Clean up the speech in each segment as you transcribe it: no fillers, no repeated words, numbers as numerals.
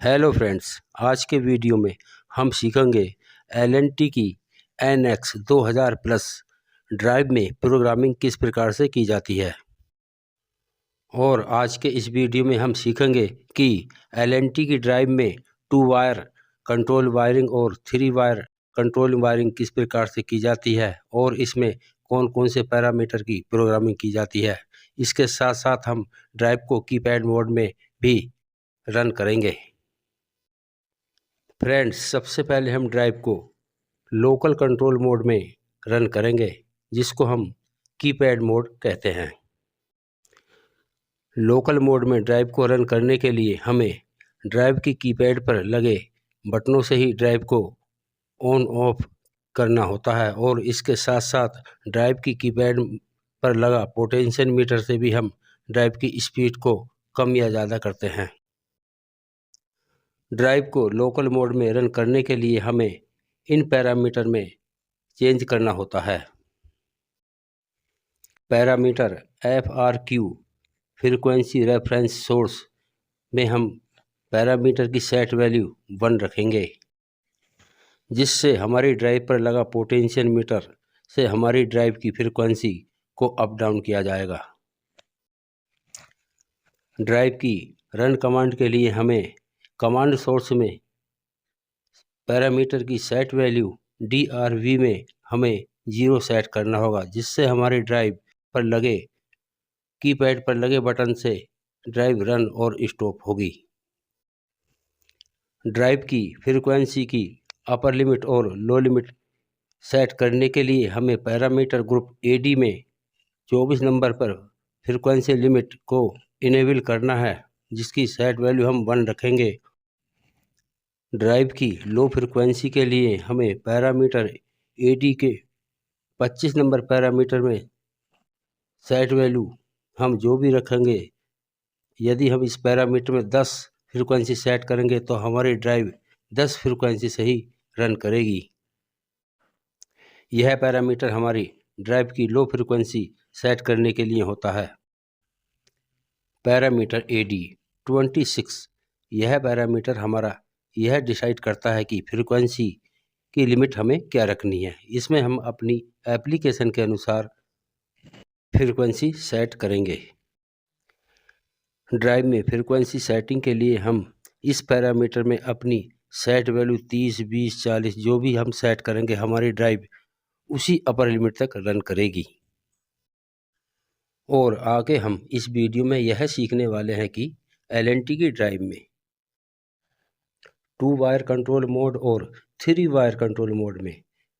Hello friends, आज के video में हम सीखेंगे एल&टी की NX 2000 प्लस ड्राइव में प्रोग्रामिंग किस प्रकार से की जाती है। और आज के इस वीडियो में हम सीखेंगे कि एल&टी की ड्राइव में 2 वायर कंट्रोल वायरिंग और 3 वायर कंट्रोल वायरिंग किस प्रकार से की जाती है और इसमें कौन कौन से पैरामीटर की प्रोग्रामिंग की जाती है। इसके साथ साथ हम ड्राइव को कीपैड मोड में भी रन करेंगे। फ्रेंड्स, सबसे पहले हम ड्राइव को लोकल कंट्रोल मोड में रन करेंगे, जिसको हम कीपैड मोड कहते हैं। लोकल मोड में ड्राइव को रन करने के लिए हमें ड्राइव की कीपैड पर लगे बटनों से ही ड्राइव को ऑन ऑफ करना होता है और इसके साथ साथ ड्राइव की कीपैड पर लगा पोटेंशियल मीटर से भी हम ड्राइव की स्पीड को कम या ज़्यादा करते हैं। ड्राइव को लोकल मोड में रन करने के लिए हमें इन पैरामीटर में चेंज करना होता है। Parameter FRQ frequency reference source में हम पैरामीटर की सेट वैल्यू 1 रखेंगे, जिससे हमारी ड्राइव पर लगा पोटेंशियल मीटर से हमारी ड्राइव की फ्रीक्वेंसी को अप डाउन किया जाएगा। ड्राइव की रन कमांड के लिए हमें कमांड सोर्स में पैरामीटर की सेट वैल्यू DRV में हमें 0 सेट करना होगा, जिससे हमारे ड्राइव पर लगे कीपैड पर लगे बटन से ड्राइव रन और स्टॉप होगी। ड्राइव की फ्रीक्वेंसी की अपर लिमिट और लो लिमिट सेट करने के लिए हमें पैरामीटर ग्रुप AD में 24 नंबर पर फ्रीक्वेंसी लिमिट को इनेबल करना है, जिसकी सेट वैल्यू हम 1 रखेंगे। ड्राइव की लो फ्रीक्वेंसी के लिए हमें पैरामीटर AD के 25 नंबर पैरामीटर में सेट वैल्यू हम जो भी रखेंगे, यदि हम इस पैरामीटर में 10 फ्रीक्वेंसी सेट करेंगे तो हमारी ड्राइव 10 फ्रीक्वेंसी से ही रन करेगी। यह पैरामीटर हमारी ड्राइव की लो फ्रीक्वेंसी सेट करने के लिए होता है। पैरामीटर AD 26, यह पैरामीटर हमारा यह डिसाइड करता है कि फ्रीक्वेंसी की लिमिट हमें क्या रखनी है। इसमें हम अपनी एप्लीकेशन के अनुसार फ्रीक्वेंसी सेट करेंगे। ड्राइव में फ्रीक्वेंसी सेटिंग के लिए हम इस पैरामीटर में अपनी सेट वैल्यू 30, 20, 40 जो भी हम सेट करेंगे, हमारी ड्राइव उसी अपर लिमिट तक रन करेगी। और आगे हम इस वीडियो में यह सीखने वाले हैं कि एल&टी की ड्राइव में 2 वायर कंट्रोल मोड और 3 वायर कंट्रोल मोड में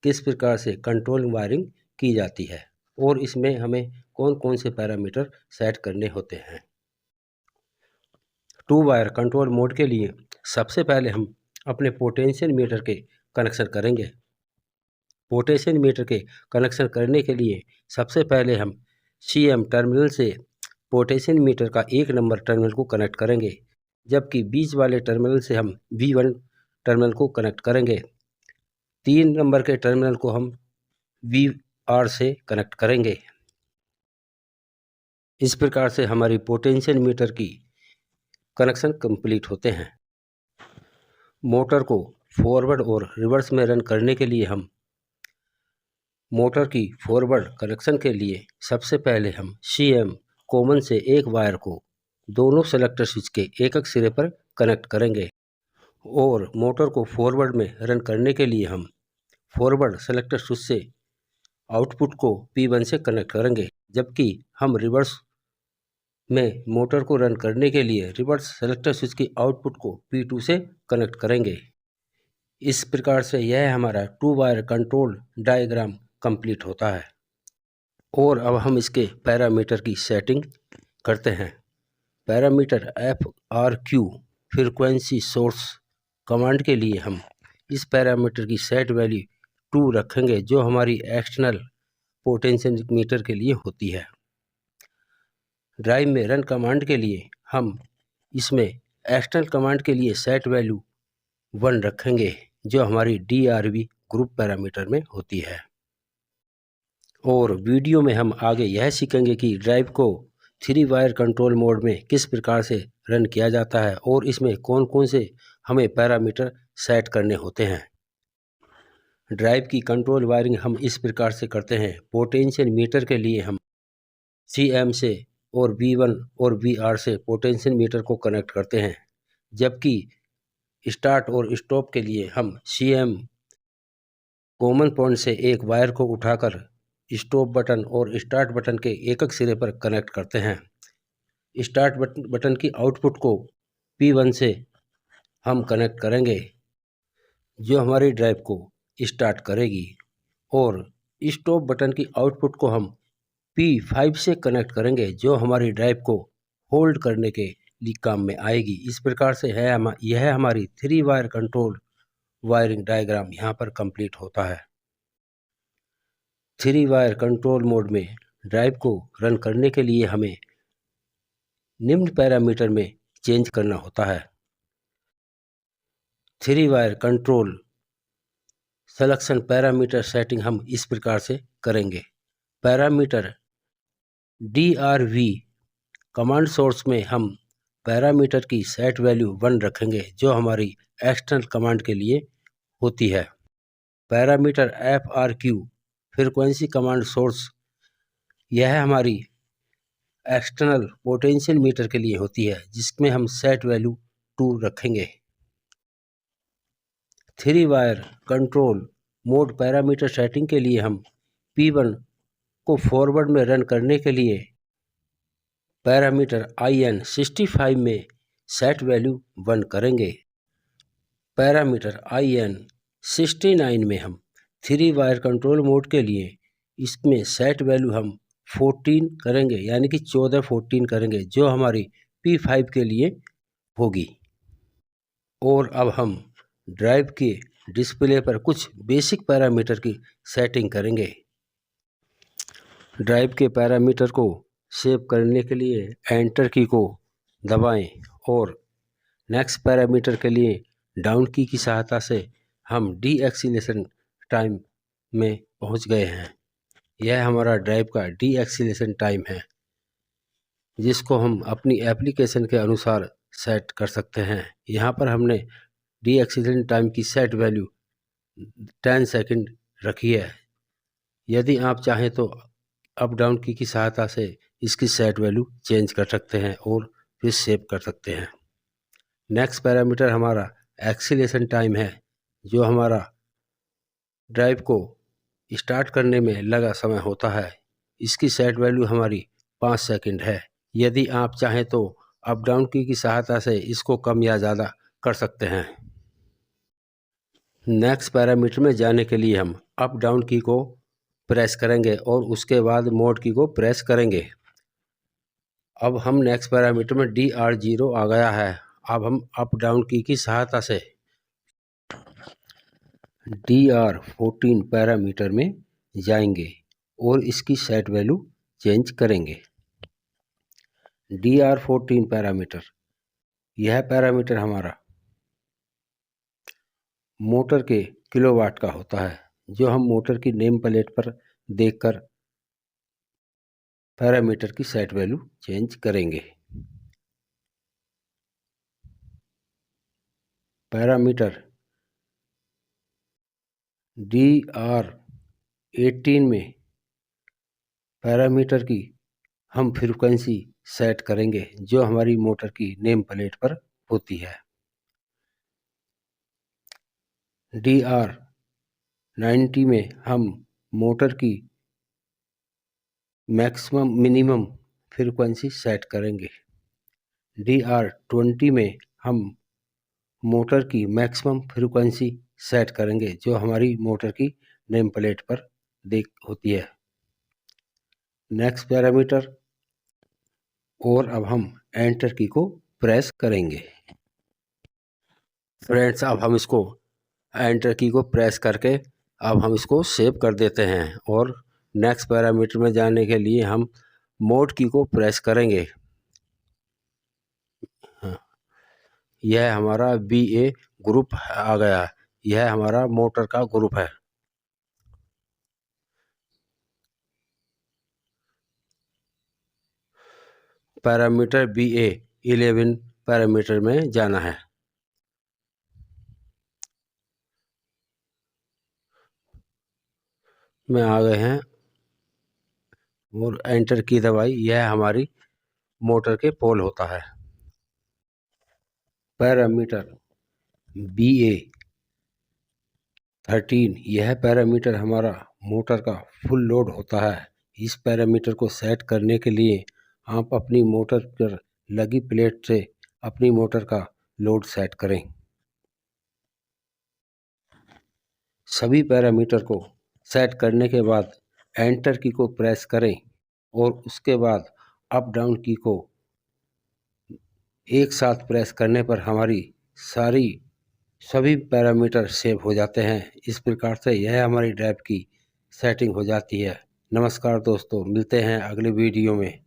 किस प्रकार से कंट्रोल वायरिंग की जाती है और इसमें हमें कौन कौन से पैरामीटर सेट करने होते हैं। 2 वायर कंट्रोल मोड के लिए सबसे पहले हम अपने पोटेंशियल मीटर के कनेक्शन करेंगे। पोटेंशियल मीटर के कनेक्शन करने के लिए सबसे पहले हम CM टर्मिनल से पोटेंशियल मीटर का 1 नंबर टर्मिनल को कनेक्ट करेंगे, जबकि बीच वाले टर्मिनल से हम V1 टर्मिनल को कनेक्ट करेंगे। 3 नंबर के टर्मिनल को हम VR से कनेक्ट करेंगे। इस प्रकार से हमारी पोटेंशियल मीटर की कनेक्शन कंप्लीट होते हैं। मोटर को फॉरवर्ड और रिवर्स में रन करने के लिए हम मोटर की फॉरवर्ड कनेक्शन के लिए सबसे पहले हम CM कॉमन से एक वायर को दोनों सेलेक्टर स्विच के एक सिरे पर कनेक्ट करेंगे और मोटर को फॉरवर्ड में रन करने के लिए हम फॉरवर्ड सेलेक्टर स्विच से आउटपुट को P1 से कनेक्ट करेंगे, जबकि हम रिवर्स में मोटर को रन करने के लिए रिवर्स सेलेक्टर स्विच की आउटपुट को P2 से कनेक्ट करेंगे। इस प्रकार से यह हमारा 2 वायर कंट्रोल डायग्राम कंप्लीट होता है। और अब हम इसके पैरामीटर की सेटिंग करते हैं। Parameter FRQ frequency source command के लिए हम इस पैरामीटर की सेट वैल्यू 2 रखेंगे, जो हमारी एक्सटर्नल पोटेंशियल मीटर के लिए होती है। ड्राइव में रन कमांड के लिए हम इसमें एक्सटर्नल कमांड के लिए सेट वैल्यू 1 रखेंगे, जो हमारी DRV ग्रुप पैरामीटर में होती है। और वीडियो में हम आगे यह सीखेंगे कि ड्राइव को 3 वायर कंट्रोल मोड में किस प्रकार से रन किया जाता है और इसमें कौन कौन से हमें पैरामीटर सेट करने होते हैं। ड्राइव की कंट्रोल वायरिंग हम इस प्रकार से करते हैं। पोटेंशियल मीटर के लिए हम CM से और V1 और VR से पोटेंशियल मीटर को कनेक्ट करते हैं, जबकि स्टार्ट और स्टॉप के लिए हम CM कॉमन पॉइंट से एक वायर को उठाकर स्टॉप बटन और स्टार्ट बटन के एकक सिरे पर कनेक्ट करते हैं। स्टार्ट बटन की आउटपुट को P1 से हम कनेक्ट करेंगे, जो हमारी ड्राइव को स्टार्ट करेगी, और स्टॉप बटन की आउटपुट को हम P5 से कनेक्ट करेंगे, जो हमारी ड्राइव को होल्ड करने के लिए काम में आएगी। इस प्रकार से यह हमारी 3 वायर कंट्रोल वायरिंग डायग्राम यहाँ पर कंप्लीट होता है। 3 वायर कंट्रोल मोड में ड्राइव को रन करने के लिए हमें निम्न पैरामीटर में चेंज करना होता है। 3 wire control selection parameter setting हम इस प्रकार से करेंगे। पैरामीटर DRV कमांड सोर्स में हम पैरामीटर की सेट वैल्यू 1 रखेंगे, जो हमारी एक्सटर्नल कमांड के लिए होती है। Parameter FRQ frequency command source, यह हमारी एक्सटर्नल पोटेंशियल मीटर के लिए होती है, जिसमें हम सेट वैल्यू 2 रखेंगे। 3 wire control mode parameter setting के लिए हम P1 को फॉरवर्ड में रन करने के लिए पैरामीटर IN 65 में सेट वैल्यू 1 करेंगे। पैरामीटर IN 69 में हम 3 वायर कंट्रोल मोड के लिए इसमें सेट वैल्यू हम 14 करेंगे, यानी कि 14 करेंगे, जो हमारी P5 के लिए होगी। और अब हम ड्राइव के डिस्प्ले पर कुछ बेसिक पैरामीटर की सेटिंग करेंगे। ड्राइव के पैरामीटर को सेव करने के लिए एंटर की को दबाएं और नेक्स्ट पैरामीटर के लिए डाउन की सहायता से हम डीएक्सीलेशन टाइम में पहुंच गए हैं। यह हमारा ड्राइव का डीएक्सीलेशन टाइम है, जिसको हम अपनी एप्लीकेशन के अनुसार सेट कर सकते हैं। यहाँ पर हमने डीएक्सीलेशन टाइम की सेट वैल्यू 10 सेकंड रखी है। यदि आप चाहें तो अप डाउन की सहायता से इसकी सेट वैल्यू चेंज कर सकते हैं और फिर सेव कर सकते हैं। नेक्स्ट पैरामीटर हमारा एक्सीलेशन टाइम है, जो हमारा ड्राइव को स्टार्ट करने में लगा समय होता है। इसकी सेट वैल्यू हमारी 5 सेकंड है। यदि आप चाहें तो अप डाउन की सहायता से इसको कम या ज़्यादा कर सकते हैं। नेक्स्ट पैरामीटर में जाने के लिए हम अप डाउन की को प्रेस करेंगे और उसके बाद मोड की को प्रेस करेंगे। अब हम नेक्स्ट पैरामीटर में DR0 आ गया है। अब हम अप डाउन की सहायता से DR14 पैरामीटर में जाएंगे और इसकी सेट वैल्यू चेंज करेंगे। DR14 पैरामीटर, यह पैरामीटर हमारा मोटर के किलोवाट का होता है, जो हम मोटर की नेम प्लेट पर देखकर पैरामीटर की सेट वैल्यू चेंज करेंगे। पैरामीटर DR18 में पैरामीटर की हम फ्रीक्वेंसी सेट करेंगे, जो हमारी मोटर की नेम प्लेट पर होती है। DR90 में हम मोटर की मैक्सिमम मिनिमम फ्रीक्वेंसी सेट करेंगे। DR20 में हम मोटर की मैक्सिमम फ्रीक्वेंसी सेट करेंगे, जो हमारी मोटर की नेम प्लेट पर होती है। नेक्स्ट पैरामीटर, और अब हम एंटर की को प्रेस करेंगे। फ्रेंड्स, अब हम इसको एंटर की को प्रेस करके अब हम इसको सेव कर देते हैं और नेक्स्ट पैरामीटर में जाने के लिए हम मोड की को प्रेस करेंगे। यह हमारा BA ग्रुप आ गया। यह हमारा मोटर का ग्रुप है। पैरामीटर BA 11 पैरामीटर में जाना है। में आ गए हैं और एंटर की दबाई। यह हमारी मोटर के पोल होता है। पैरामीटर BA13, यह पैरामीटर हमारा मोटर का फुल लोड होता है। इस पैरामीटर को सेट करने के लिए आप अपनी मोटर पर लगी प्लेट से अपनी मोटर का लोड सेट करें। सभी पैरामीटर को सेट करने के बाद एंटर की को प्रेस करें और उसके बाद अप डाउन की को एक साथ प्रेस करने पर हमारी सभी पैरामीटर सेव हो जाते हैं। इस प्रकार से यह हमारी ड्राइव की सेटिंग हो जाती है। नमस्कार दोस्तों, मिलते हैं अगले वीडियो में।